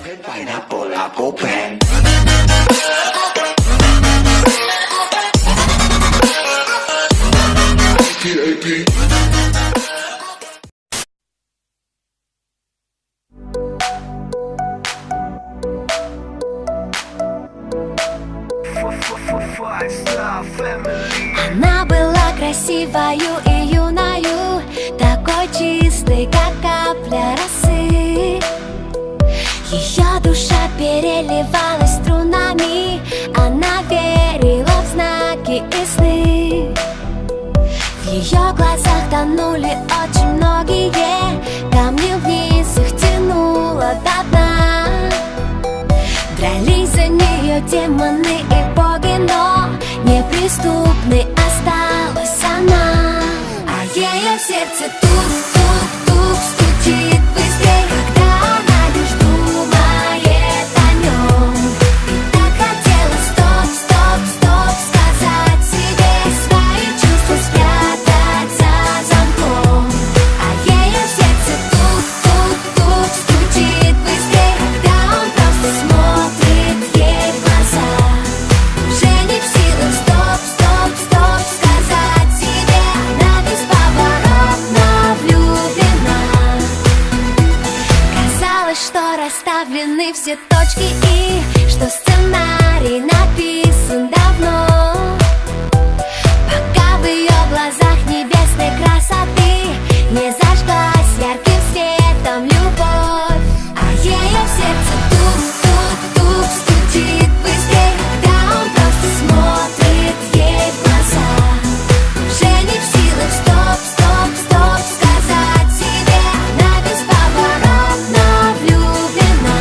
Pineapple apple pen. Она была красивою и юною, такой чистой, как капля росы. Ее душа переливалась струнами, она верила в знаки и сны. В ее глазах тонули очень многие, камни вниз их тянуло до дна. Дрались за нее демоны и боги, но неприступной осталась она. А ее сердце тук-тук-тук стучит быстрее, когда она лишь думает о нем. И так хотела стоп-стоп-стоп сказать себе, свои чувства спрятать за замком. А ее сердце тук-тук-тук стучит быстрее, когда он просто смотрит ей в глаза. Уже не в силах стоп-стоп-стоп сказать себе, она бесповоротно влюблена. Казалось, что расставлены все точки и что сценарий написан давно. Пока в ее глазах небесной красоты не зажглась ярким светом любовь. А ее сердце тук-тук-тук стучит быстрее, когда он просто смотрит ей в глаза. Уже не в силах стоп-стоп-стоп сказать себе, она бесповоротно влюблена.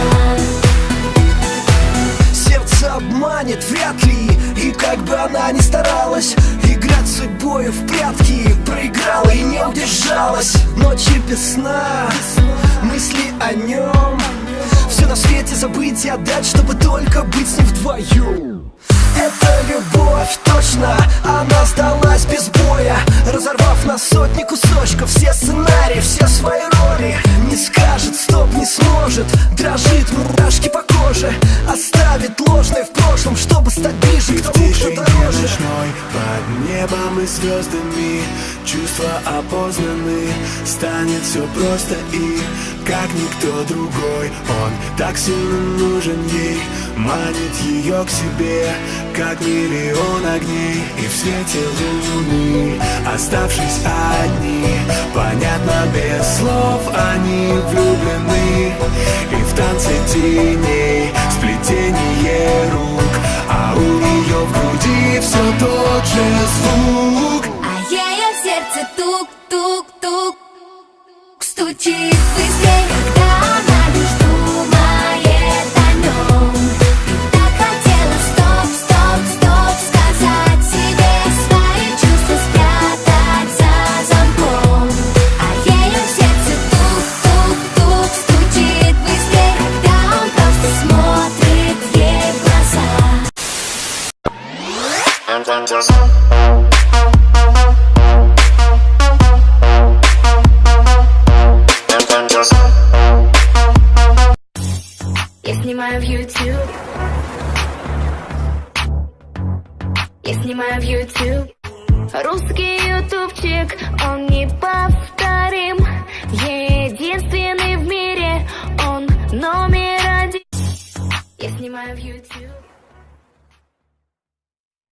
Сердце обманет вряд ли, и как бы она ни старалась играть с судьбой в прятки, проиграла и не удержалась. Ночи без сна, мысли о нем, все на свете забыть и отдать, чтобы только быть с ним вдвоем. Это любовь, точно, она сдалась без боя, разорвав на сотни кусочков все сценарии, все свои роли. Не скажет стоп, не сможет, дрожит мурашки по коже, оставит ложное в прошлом, чтобы стать ближе к тому, кто дороже. Ночной, под небом и звездами чувства опознаны, станет все просто и как никто другой. Он так сильно нужен ей, манит ее к себе, как миллион огней. И в свете луны, оставшись одни, понятно без слов, они влюблены. И в танце теней сплетение рук, а у нее в груди все тот же звук. А ее сердце тук-тук-тук стучит быстрее, когда она лишь думает о нем. И так хотела стоп-стоп-стоп сказать себе, свои чувства спрятать за замком. А ее сердце тук-тук-тук стучит быстрее, когда он просто смотрит ей в глаза. Я снимаю в YouTube. Я снимаю в YouTube. Русский ютубчик, он неповторим. Единственный в мире, он номер один. Я снимаю в YouTube.